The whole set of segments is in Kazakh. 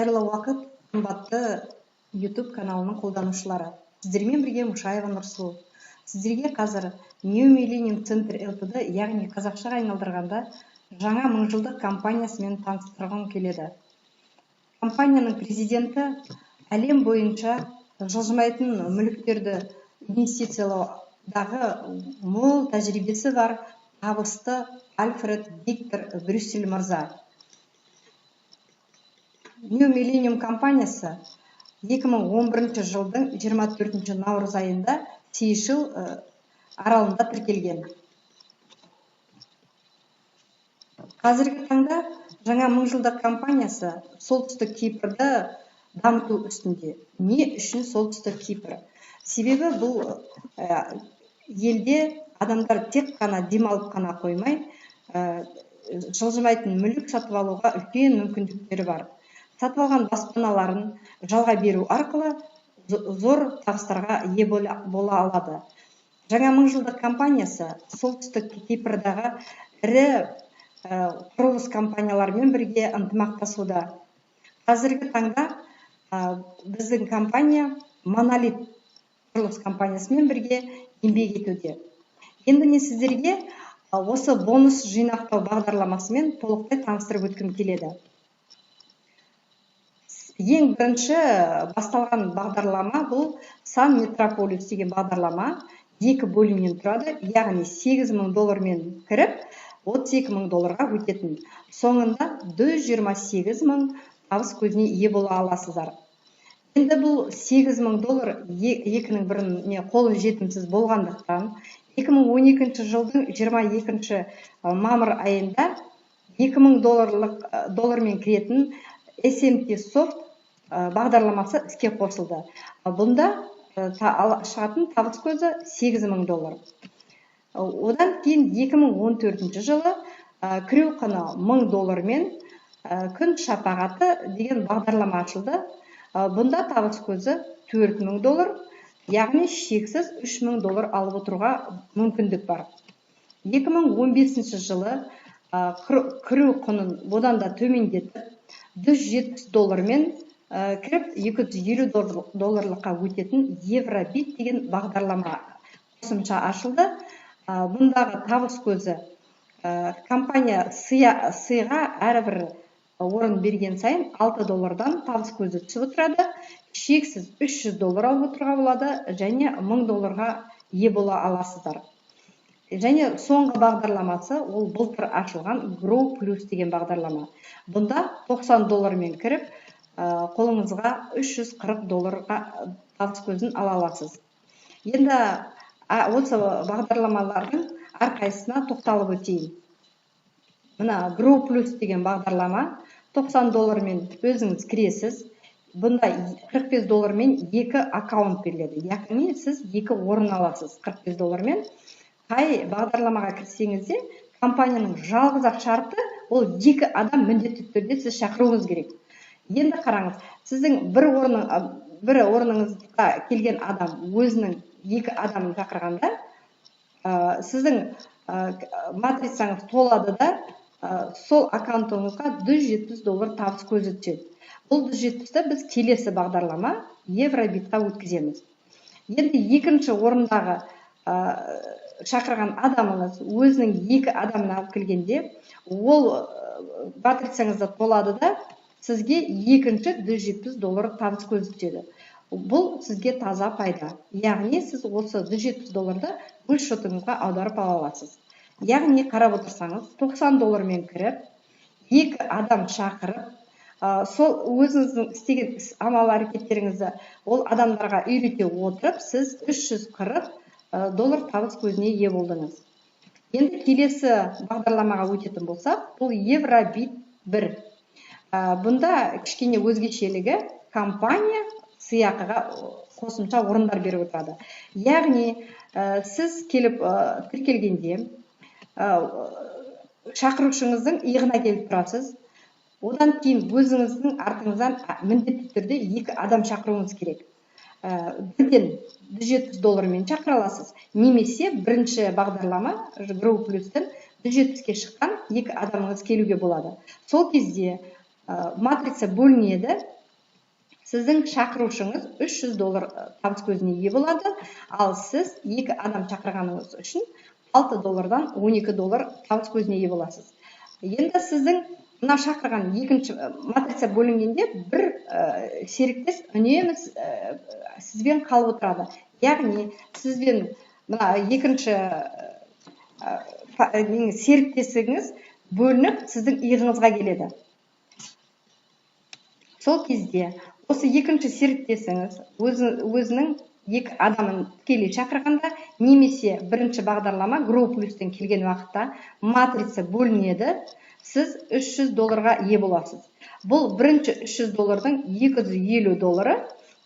Қайырлы уақыт, қымбатты YouTube каналының қолданушылары. Сіздермен бірге Мушаева Нұрсұлу. Сіздерге қазір New Millennium Center Ltd, яғни қазақшаға айналдырғанда жаңа мыңжылдық компаниясымен таныстырғым келеді. Компанияның президенті әлем бойынша жылжымайтын мүліктерді инвестициялаудағы мол тәжірибесі бар табысты Альфред Виктор Брюссель мырза. New Millennium компаниясы 2011 жылдың 24 наурыз айында Сейшел аралында тіркелген. Қазіргі таңда жаңа мыңжылдық компаниясы солтүстік Кипрді дамыту үстінде. Не үшін солтүстік Кипр? Себебі бұл елде адамдар тек қана демалып қана қоймай, жылжымайтын мүлік сатып алуға үлкен мүмкіндіктері бар. Сатып алған баспаналарын жалға беру арқылы зор табыстарға ие бола алады. Жаңа мыңжылдық компаниясы солтүстік Кипрдағы ірі құрылыс компаниялармен бірге ынтымақтасуда. Қазіргі таңда біздің компания Монолит құрылыс компаниясымен бірге еңбек етуде. Енді мен сіздерге осы бонус жинақтау бағдарламасымен толықтай таныстырып өткім келеді. Ең бірінші басталған бағдарлама бұл Сан Метрополис деген бағдарлама 2 бөлімнен тұрады, яғни $8,000 кіріп, $32,000 өтетін. Соңында $128,000 табыс көзіне ие бола аласыздар. Енді бұл $8,000 екінің біріне қолы жетімсіз болғандықтан 2012 жылдың 22 мамыр айында $2,000 кіретін SMT Soft бағдарламасы іске қосылды. Бұнда шығатын табыс көзі $8,000. Одан кейін 2014 жылы кіру құны $1,000 мен күн шапағаты деген бағдарлама ашылды. Бұнда табыс көзі $4,000, яғни шексіз $3,000 алып отыруға мүмкіндік бар. 2015 жылы кіру құнын бұдан да төмендетіп $170 мен кіріп $250 өтетін Евробит деген бағдарлама қосымша ашылды. Бұндағы табыс көзі компания сыйға әрбір орын берген сайын $6 табыс көзі түсіп отырады. Шексіз $300 алып отыруға болады және $1,000 ие бола аласыздар. Және соңғы бағдарламасы ол былтыр ашылған Grow Plus деген бағдарлама. Бұнда $90 мен кіріп, қолыңызға $340 табыс көзін ала аласыз. Енді осы бағдарламалардың әрқайсысына тоқталып өтейін. Мына Grow Plus деген бағдарлама $90 мен өзіңіз кіресіз. Бұнда $45 мен 2 аккаунт беріледі. Яғни сіз 2 орын аласыз $45 мен. Қай бағдарламаға кірсеңіз де, компанияның жалғыз-ақ шарты ол 2 адам міндетті түрде сіз шақыруыңыз керек. Енді қараңыз, сіздің бір орныңызға келген адам өзінің 2 адамын шақырғанда, сіздің матрицаңыз толады да, сол аккаунтыңызға $170 табыс көзі түседі. Бұл $170-ті біз келесі бағдарлама Евробитқа өткіземіз. Енді екінші орындағы шақырған адамыңыз өзінің 2 адамын алып келгенде, ол матрицаңызда толады да, сізге екінші $170 табыс көзі түседі. Бұл сізге таза пайда. Яғни сіз осы $170-ды өз шотыңызға аударып ала аласыз. Яғни қарап отырсаңыз, $90 мен кіріп, 2 адам шақырып, сол өзіңіздің істеген амал әрекеттеріңізді ол адамдарға үйрете отырып, сіз $340 табыс көзіне ие болдыңыз. Енді келесі бағдарламаға өтетін болсақ, бұл Евробит 1. Бұнда кішкене өзгешелігі компания сыйақыға қосымша орындар беріп отырады. Яғни сіз келіп тіркелгенде шақырушыңыздың иығына келіп тұрасыз. Одан кейін өзіңіздің артыңыздан міндетті түрде 2 адам шақыруыңыз керек. Бірден $170 мен шақыра аласыз. Немесе бірінші бағдарлама Grow Plus-тен $170-ке шыққан 2 адамыңыз келуге болады. Сол кезде матрица бөлінеді. Сіздің шақырушыңыз $300 табыс көзіне ие болады, ал сіз 2 адам шақырғаныңыз үшін $6-дан $12 табыс көзіне ие боласыз. Енді сіздің мына шақырған екінші матрица бөлінгенде бір серіктес үнемі сізбен қалып отырады. Яғни сізбен мына екінші серіктесіңіз бөлініп сіздің иығыңызға келеді. Сол кезде осы екінші серіктесіңіз өзінің 2 адамын тікелей шақырғанда немесе бірінші бағдарлама Grow Plus-тен келген уақытта матрица бөлінеді, сіз $300-ға ие боласыз. Бұл бірінші $300-дың $250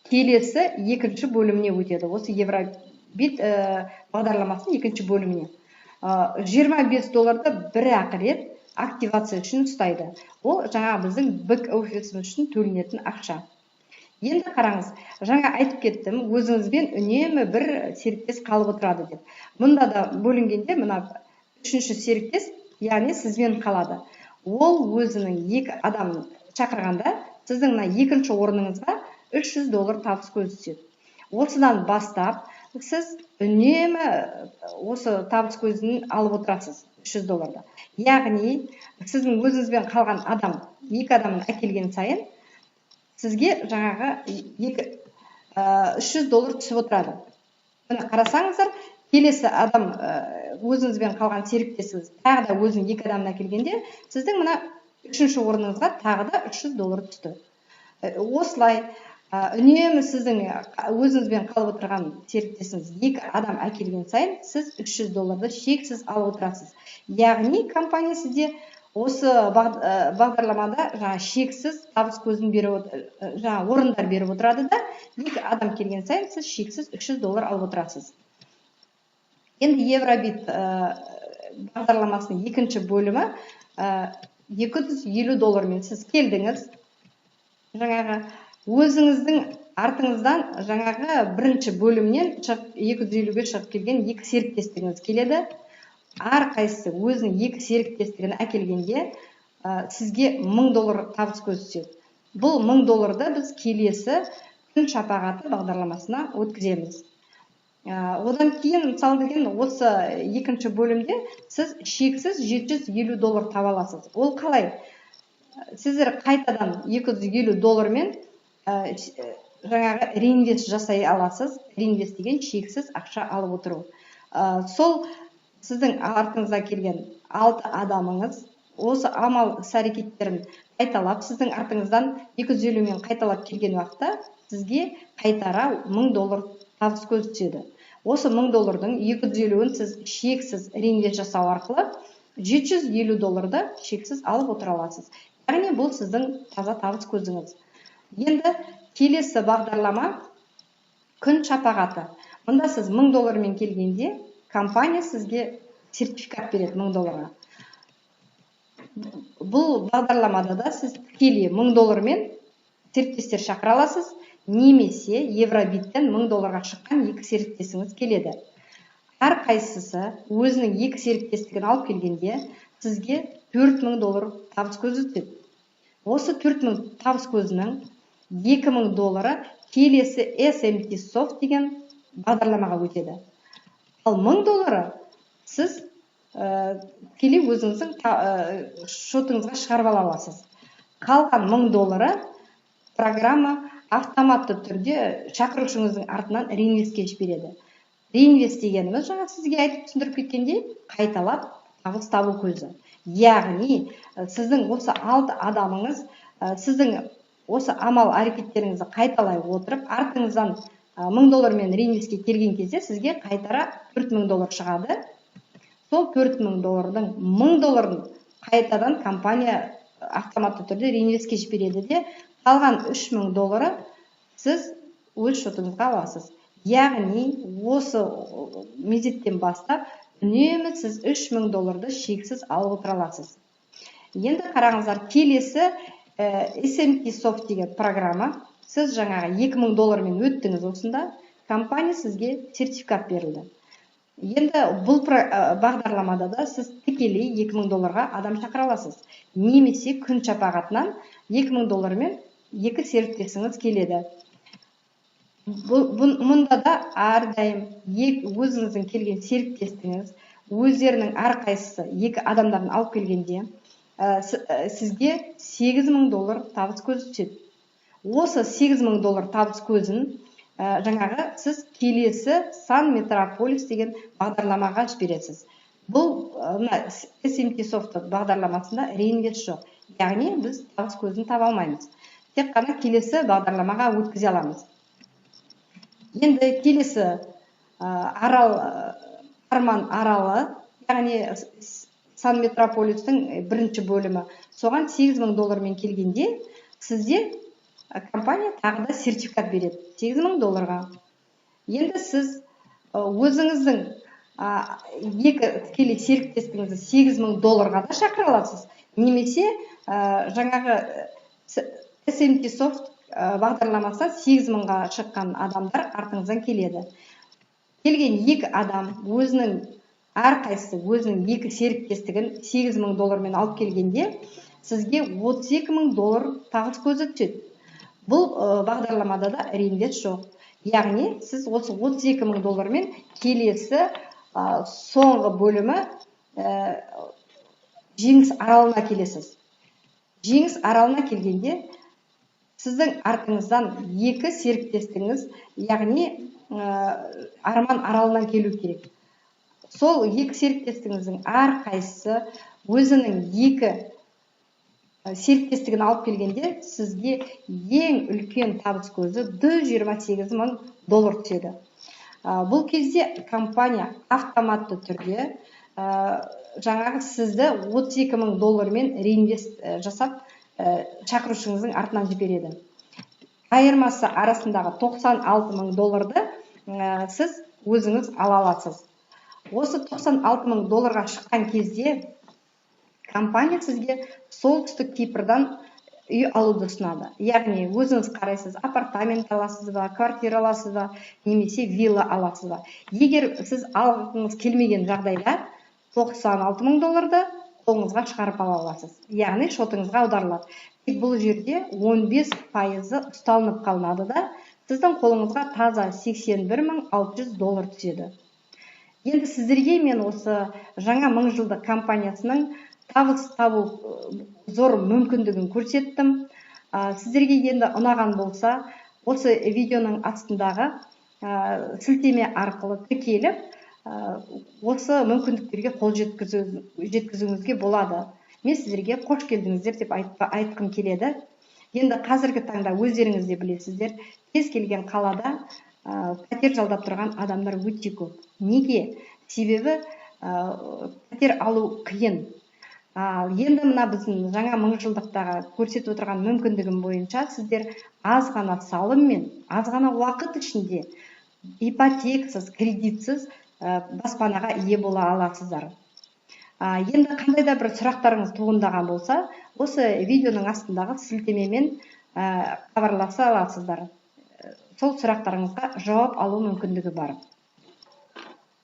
келесі екінші бөліміне өтеді. Осы Евробит бағдарламасының екінші бөліміне. $25-ды бір-ақ рет активация үшін ұстайды. Ол жаңа біздің бэк-офисіміз үшін төленетін ақша. Енді қараңыз, жаңа айтып кеттім, өзіңізбен үнемі бір серіктес қалып отырады деп. Мұнда да бөлінгенде мына үшінші серіктес, яғни сізбен қалады. Ол өзінің 2 адамын шақырғанда, сіздің екінші орныңызға $300 табыс көзі түседі. Осыдан бастап, сіз үнемі осы табыс көзін алып отырасыз $300-ды. Яғни, сіздің өзіңізбен қалған адам 2 адамын әкелген сайын, сізге жаңағы $300 түсіп отырады. Міне қарасаңыздар, келесі адам өзіңізбен қалған серіктесіңіз тағы да өзінің 2 адамын әкелгенде, сіздің мына үшінші орныңызға тағы да $300 түсті. Осылай үнемі сіздің өзіңізбен қалып отырған серіктесіңіз 2 адам әкелген сайын, сіз $300-ды шексіз алып отырасыз. Яғни компания сізде осы бағдарламада шексіз табыс көзін орындар беріп отырады да, 2 адам келген сайын сіз шексіз $300 алып отырасыз. Енді Евробит бағдарламасының екінші бөлімі $250 мен сіз келдіңіз. Жаңағы өзіңіздің артыңыздан жаңағы бірінші бөлімнен 250-ге шығып келген 2 серіктестігіңіз келеді. Әрқайсысы өзінің 2 серіктестігін әкелгенде сізге $1000 табыс көзі түседі. Бұл $1000-ды біз келесі күн шапағаты бағдарламасына өткіземіз. Одан кейін, мысалы деген, осы екінші бөлімде сіз шексіз $750 таба аласыз. Ол қалай? Сіздер қайтадан $250 мен жаңағы реинвест жасай аласыз. Реинвест деген шексіз ақша алып отыру. Сол сіздің артыңызға келген 6 адамыңыз осы амал іс-әрекеттерін қайталап, сіздің артыңыздан 250 мен қайталап келген уақытта сізге қайтара $1000 табыс көзі түседі. Осы $1000-дың 250-ін сіз шексіз реинвест жасау арқылы $750-ды шексіз алып отыра аласыз. Яғни бұл сіздің таза табыс көзіңіз. Енді келесі бағдарлама күн шапағаты. Мұнда сіз $1000 мен келгенде компания сізге сертификат береді $1000-ға. Бұл бағдарламада да сіз тікелей $1000 мен серіктестер шақыра аласыз, немесе Евробиттен $1000-ға шыққан 2 серіктесіңіз келеді. Әрқайсысы өзінің 2 серіктестігін алып келгенде сізге $4000 табыс көзі түседі. Осы $4000 табыс көзінің $2000 келесі SMT Soft деген бағдарламаға өтеді. Ал $1000 сіз келе өзіңіздің шотыңызға шығарып ала аласыз. Қалған $1000 программа автоматты түрде шақырушыңыздың артынан реинвестке жібереді. Реинвест дегеніміз жаңа сізге айтып түсіндіріп кеткендей, қайталап табыс табу көзі. Яғни сіздің осы 6 адамыңыз сіздің осы амал әрекеттеріңізді қайталай отырып, артыңыздан $1000 мен реинвестке келген кезде сізге қайтара $4000 шығады. Сол $4000-дың $1000-ын қайтадан компания автоматты түрде реинвестке жібереді де, қалған $3000 сіз өз шотыңызға аласыз. Яғни осы мезеттен бастап үнемі сіз $3000-ды шексіз алып отыра аласыз. Енді қараңыздар, келесі SMT Soft деген программа. Сіз жаңағы $2000 мен өттіңіз осында, компания сізге сертификат берілді. Енді бұл бағдарламада да сіз тікелей 2000 долларға адам шақыра аласыз. Немесе күн шапағатынан 2000 доллармен екі серіктесіңіз келеді. Мұнда да әрдайым өзіңіздің келген серіктестігіңіз өздерінің әрқайсысы екі адамдарын алып келгенде сізге 8000 доллар табыс көзі түседі. Осы 8000 доллар табыс көзін жаңағы сіз келесі Сан Метрополис деген бағдарламаға жібересіз. Бұл SMT Soft бағдарламасында реинвест жоқ. Яғни біз табыс көзін таба алмаймыз. Тек қана келесі бағдарламаға өткізе аламыз. Енді келесі Арман аралы, яғни Сан Метрополистің бірінші бөлімі. Соған 8000 доллармен келгенде сізде компания тағы да сертификат береді 8000 долларға. Енді сіз өзіңіздің екі тікелей серіктестігіңізді 8000 долларға да шақыра аласыз. Немесе жаңағы SMT Soft бағдарламасы 8000-ға шыққан адамдар артыңыздан келеді. Келген екі адам өзінің әрқайсысы өзінің екі серіктестігін 8000 доллармен алып келгенде сізге 32000 доллар табыс көзі түседі. Бұл бағдарламада да реинвест жоқ. Яғни сіз осы 32000 доллармен келесі соңғы бөлімі Жеңіс аралына келесіз. Жеңіс аралына келгенде сіздің артыңыздан екі серіктестігіңіз, яғни Арман аралынан келу керек. Сол екі серіктестігіңіздің әрқайсысы өзінің екі серіктестігін алып келгенде сізге ең үлкен табыс көзі 128.000 доллар түседі. Бұл кезде компания автоматты түрде жаңағы сізді 32000 доллармен реинвест жасап шақырушыңыздың артынан жібереді. Айырмасы арасындағы 96000 долларды сіз өзіңіз ала аласыз. Осы 96000 долларға шыққан кезде компания сізге солтүстік Кипрдан үй алуды ұсынады. Яғни өзіңіз қарайсыз, апартамент аласыз ба, квартира аласыз ба, немесе вилла аласыз ба. Егер сіз алғыңыз келмеген жағдайда 96000 долларды қолыңызға шығарып ала аласыз. Яғни шотыңызға аударылады. Тек бұл жерде 15% ұсталынып қалмады да, сіздің қолыңызға таза 81600 доллар түседі. Енді сіздерге мен осы жаңа мыңжылдық компаниясының табыс табу зор мүмкіндігін көрсеттім. Сіздерге енді ұнаған болса, осы видеоның астындағы сілтеме арқылы тіркеліп, осы мүмкіндіктерге қол жеткізуіңізге болады. Мен сіздерге қош келдіңіздер деп айтқым келеді. Енді қазіргі таңда өздеріңіз де білесіздер, кез келген қалада пәтер жалдап тұрған адамдар өте көп. Неге? Себебі пәтер алу қиын. Енді мына біздің жаңа мыңжылдықтағы көрсетіп отырған мүмкіндігім бойынша сіздер аз ғана салыммен, аз ғана уақыт ішінде ипотекасыз, кредитсіз баспанаға ие бола аласыздар. Енді қандай да бір сұрақтарыңыз туындаған болса, осы видеоның астындағы сілтемемен хабарласа аласыздар. Сол сұрақтарыңызға жауап алу мүмкіндігі бар.